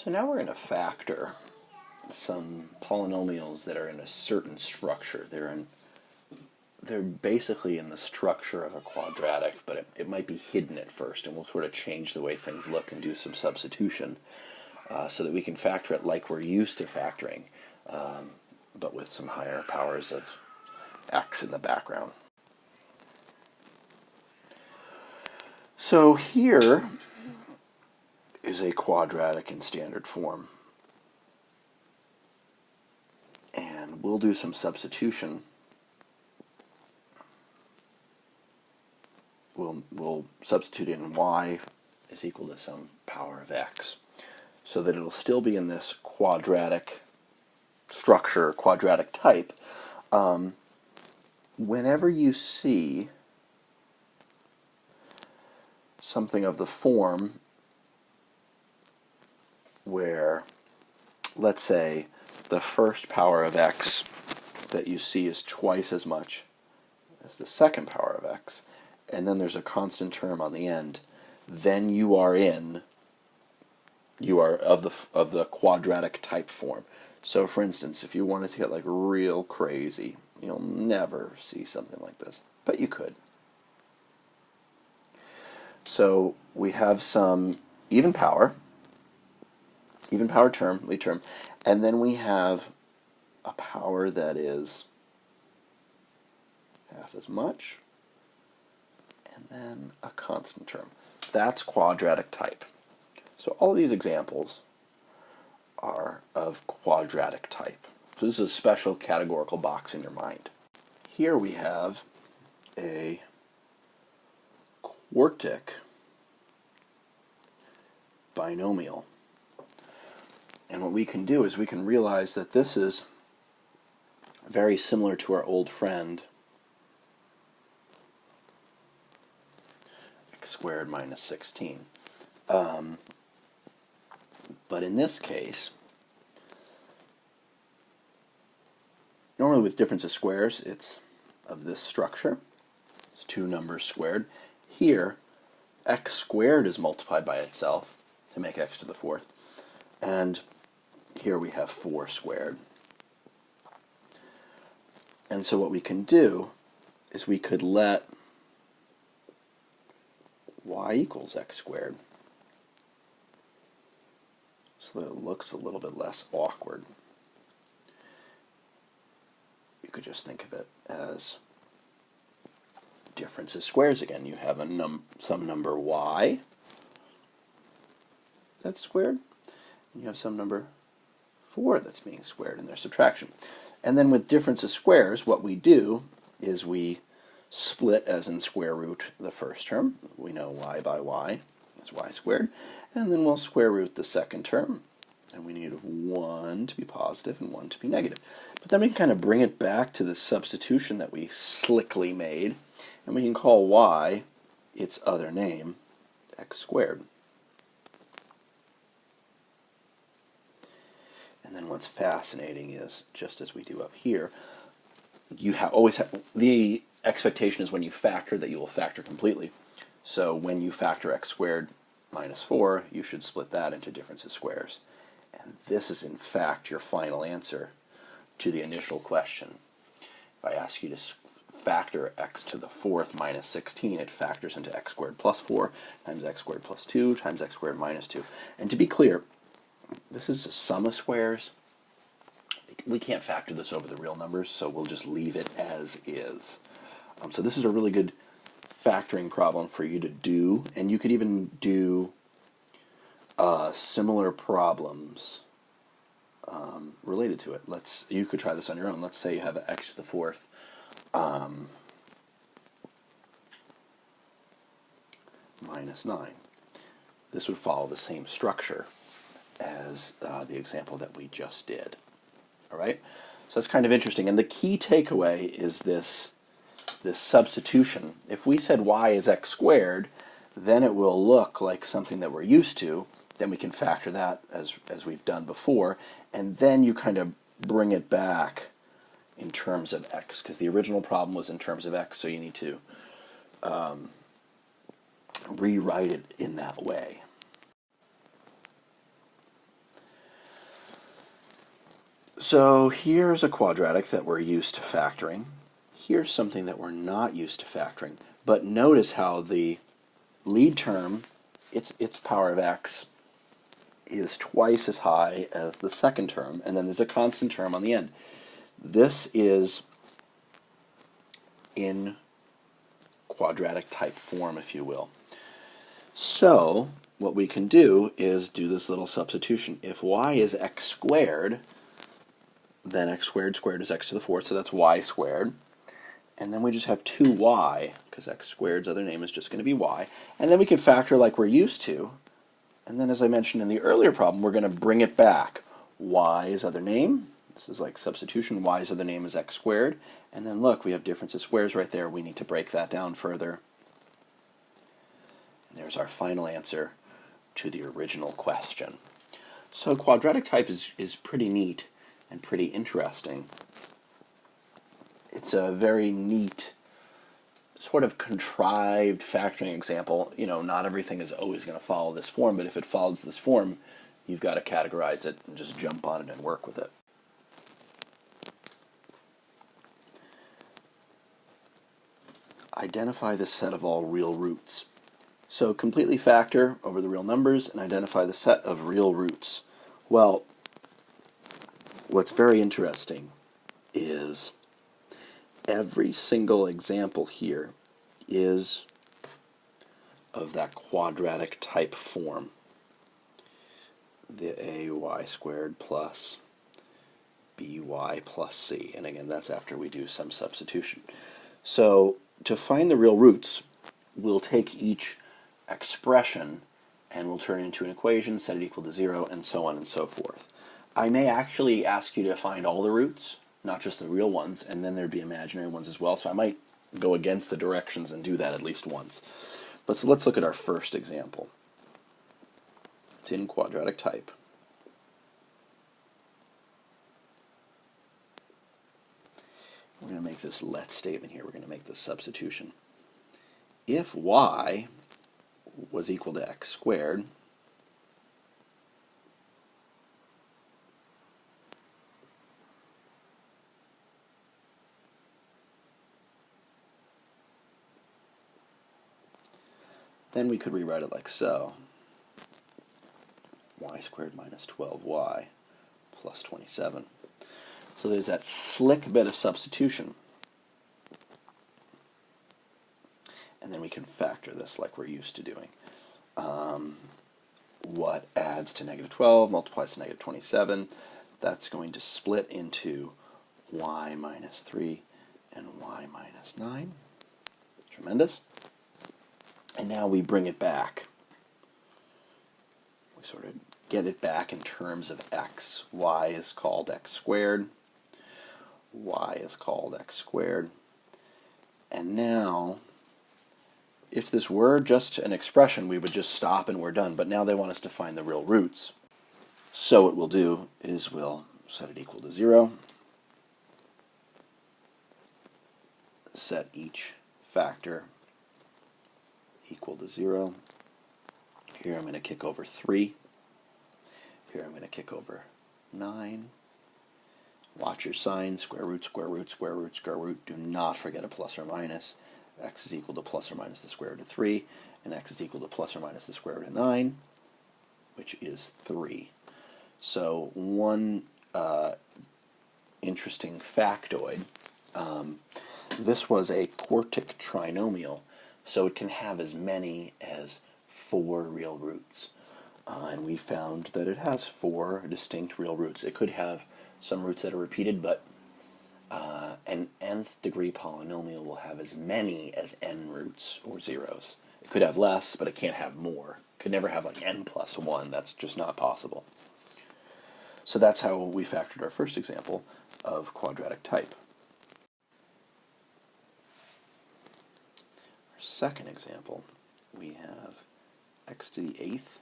So now we're going to factor some polynomials that are in a certain structure. They're basically in the structure of a quadratic, but it might be hidden at first, and we'll sort of change the way things look and do some substitution so that we can factor it like we're used to factoring, but with some higher powers of x in the background. So here is a quadratic in standard form. And we'll do some substitution. We'll substitute in y is equal to some power of x, so that it'll still be in this quadratic structure, quadratic type. Whenever you see something of the form where, let's say, the first power of x that you see is twice as much as the second power of x, and then there's a constant term on the end, then you are of the quadratic type form. So for instance, if you wanted to get like real crazy, you'll never see something like this, but you could. So we have some even power term, lead term, and then we have a power that is half as much, and then a constant term. That's quadratic type. So all these examples are of quadratic type. So this is a special categorical box in your mind. Here we have a quartic binomial. And what we can do is we can realize that this is very similar to our old friend x squared minus 16. But in this case, normally with difference of squares, it's of this structure. It's two numbers squared. Here, x squared is multiplied by itself to make x to the fourth. And here we have 4 squared. And so what we can do is we could let y equals x squared, so that it looks a little bit less awkward. You could just think of it as difference of squares again. You have some number y that's squared, and you have some number 4 that's being squared in their subtraction. And then with difference of squares, what we do is we split as in square root the first term. We know y by y is y squared. And then we'll square root the second term. And we need 1 to be positive and 1 to be negative. But then we can kind of bring it back to the substitution that we slickly made. And we can call y its other name, x squared. And then what's fascinating is, just as we do up here, you always have, the expectation is when you factor that you will factor completely. So when you factor x squared minus 4, you should split that into difference of squares. And this is in fact your final answer to the initial question. If I ask you to factor x to the fourth minus 16, it factors into x squared plus 4 times x squared plus 2 times x squared minus 2. And to be clear, this is a sum of squares. We can't factor this over the real numbers, so we'll just leave it as is. So this is a really good factoring problem for you to do, and you could even do similar problems related to it. You could try this on your own. Let's say you have x to the fourth minus 9. This would follow the same structure as the example that we just did. All right? So that's kind of interesting. And the key takeaway is this substitution. If we said y is x squared, then it will look like something that we're used to. Then we can factor that as we've done before. And then you kind of bring it back in terms of x, because the original problem was in terms of x, so you need to rewrite it in that way. So here's a quadratic that we're used to factoring. Here's something that we're not used to factoring. But notice how the lead term, its power of x, is twice as high as the second term, and then there's a constant term on the end. This is in quadratic type form, if you will. So what we can do is do this little substitution. If y is x squared, then x squared squared is x to the fourth, so that's y squared. And then we just have 2y, because x squared's other name is just going to be y. And then we can factor like we're used to. And then, as I mentioned in the earlier problem, we're going to bring it back. Y's other name, this is like substitution, y's other name is x squared. And then look, we have difference of squares right there. We need to break that down further. And there's our final answer to the original question. So quadratic type is pretty neat and pretty interesting. It's a very neat, sort of contrived factoring example. You know, not everything is always going to follow this form, but if it follows this form, you've got to categorize it and just jump on it and work with it. Identify the set of all real roots. So completely factor over the real numbers and identify the set of real roots. Well, what's very interesting is every single example here is of that quadratic type form. The ay squared plus by plus c. And again, that's after we do some substitution. So to find the real roots, we'll take each expression and we'll turn it into an equation, set it equal to 0, and so on and so forth. I may actually ask you to find all the roots, not just the real ones, and then there'd be imaginary ones as well, so I might go against the directions and do that at least once. But so let's look at our first example. It's in quadratic type. We're going to make this let statement here. We're going to make this substitution. If y was equal to x squared, then we could rewrite it like so. Y squared minus 12y plus 27. So there's that slick bit of substitution. And then we can factor this like we're used to doing. What adds to negative 12 multiplies to negative 27. That's going to split into y minus 3 and y minus 9. Tremendous. And now we bring it back. We sort of get it back in terms of x. Y is called x squared. Y is called x squared. And now, if this were just an expression, we would just stop and we're done. But now they want us to find the real roots. So what we'll do is we'll set it equal to 0. Set each factor equal to 0. Here I'm going to kick over 3. Here I'm going to kick over 9. Watch your sign, square root, square root, square root, square root. Do not forget a plus or minus. X is equal to plus or minus the square root of 3, and x is equal to plus or minus the square root of 9, which is 3. So one interesting factoid, this was a quartic trinomial, so it can have as many as 4 real roots. And we found that it has 4 distinct real roots. It could have some roots that are repeated, but an nth degree polynomial will have as many as n roots or zeros. It could have less, but it can't have more. It could never have like n plus 1. That's just not possible. So that's how we factored our first example of quadratic type. Our second example, we have x to the 8th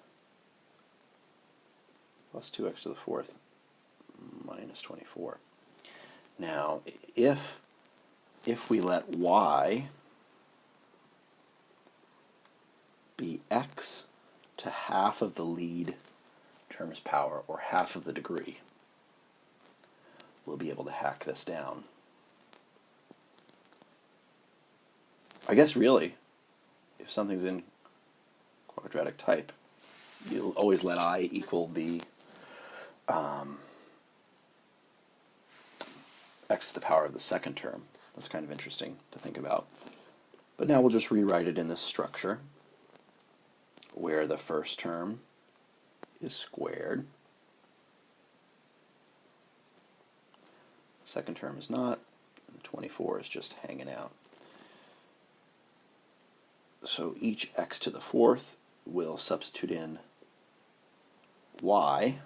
plus 2x to the 4th minus 24. Now, if we let y be x to half of the lead term's power, or half of the degree, we'll be able to hack this down. I guess really, if something's in quadratic type, you'll always let I equal the x to the power of the second term. That's kind of interesting to think about. But now we'll just rewrite it in this structure where the first term is squared, the second term is not, and 24 is just hanging out. So each x to the fourth will substitute in y,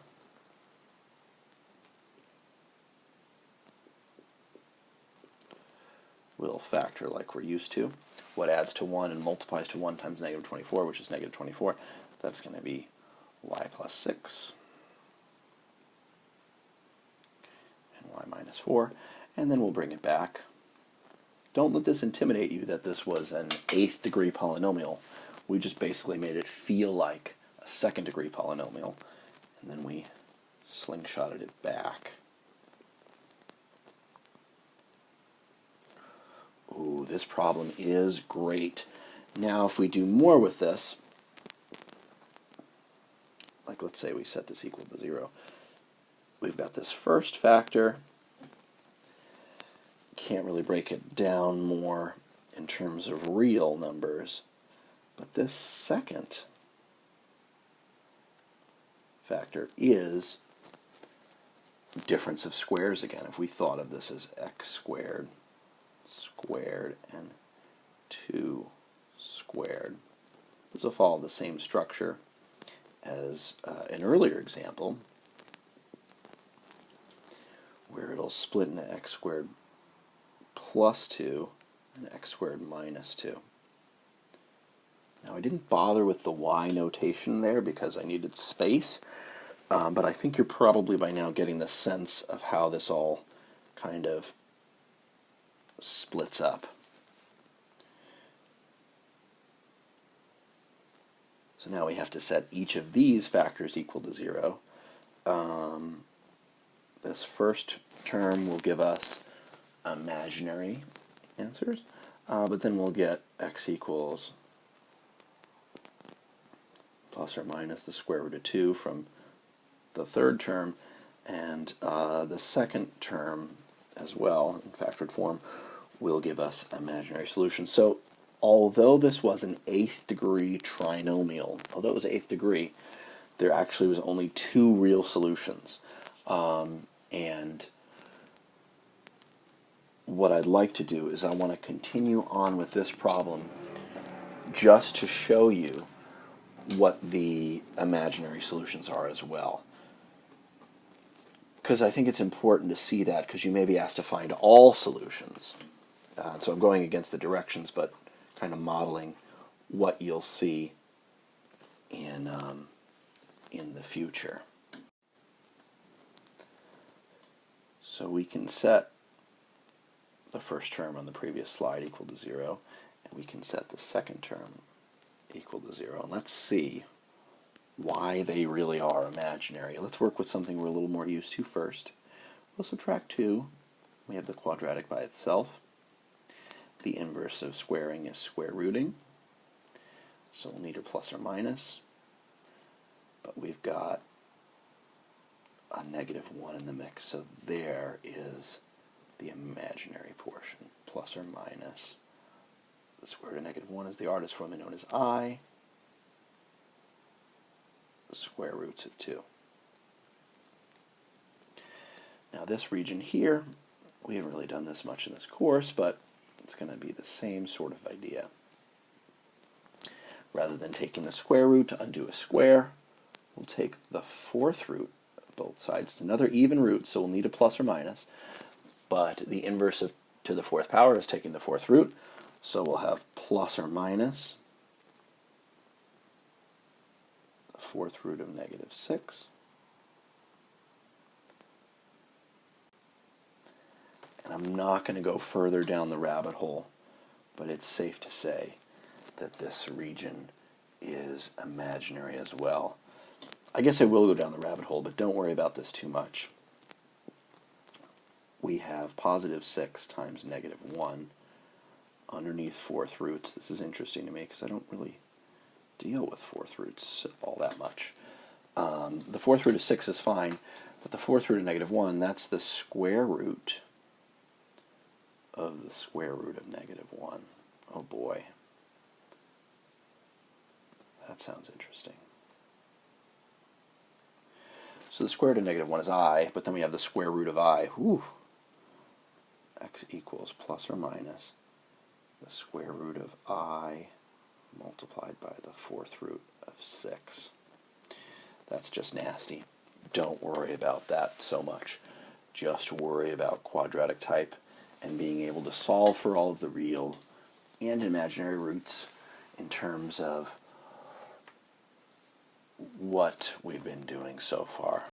we'll factor like we're used to. What adds to 1 and multiplies to 1 times negative 24, which is negative 24, that's going to be y plus 6 and y minus 4, and then we'll bring it back. Don't let this intimidate you that this was an 8th degree polynomial. We just basically made it feel like a 2nd degree polynomial, and then we slingshotted it back. Ooh, this problem is great. Now if we do more with this, like let's say we set this equal to 0, we've got this first factor. Can't really break it down more in terms of real numbers, but this second factor is difference of squares again. If we thought of this as x squared and 2 squared, this will follow the same structure as an earlier example where it'll split into x squared plus 2 and x squared minus 2. Now I didn't bother with the y notation there because I needed space, but I think you're probably by now getting the sense of how this all kind of splits up. So now we have to set each of these factors equal to 0. This first term will give us imaginary answers, but then we'll get x equals plus or minus the square root of 2 from the third term, and the second term as well, in factored form, will give us imaginary solutions. So although this was an 8th degree trinomial, although it was 8th degree, there actually was only 2 real solutions. And what I'd like to do is I want to continue on with this problem just to show you what the imaginary solutions are as well. Because I think it's important to see that, because you may be asked to find all solutions. So I'm going against the directions, but kind of modeling what you'll see in the future. So we can set the first term on the previous slide equal to 0, and we can set the second term equal to 0. And let's see why they really are imaginary. Let's work with something we're a little more used to first. We'll subtract 2. We have the quadratic by itself. The inverse of squaring is square rooting, so we'll need a plus or minus, but we've got a negative 1 in the mix, so there is the imaginary portion, plus or minus. The square root of negative 1 is the artist formerly known as I, the square roots of 2. Now this region here, we haven't really done this much in this course, but it's going to be the same sort of idea. Rather than taking the square root to undo a square, we'll take the fourth root of both sides. It's another even root, so we'll need a plus or minus, but the inverse of to the fourth power is taking the fourth root, so we'll have plus or minus the fourth root of negative 6. And I'm not going to go further down the rabbit hole, but it's safe to say that this region is imaginary as well. I guess I will go down the rabbit hole, but don't worry about this too much. we have positive 6 times negative 1 underneath fourth roots. This is interesting to me because I don't really deal with fourth roots all that much. The fourth root of 6 is fine, but the fourth root of negative 1, that's the square root of the square root of negative 1. Oh boy. That sounds interesting. So the square root of negative 1 is I, but then we have the square root of I. Whew. X equals plus or minus the square root of I multiplied by the fourth root of 6. That's just nasty. Don't worry about that so much. Just worry about quadratic type and being able to solve for all of the real and imaginary roots in terms of what we've been doing so far.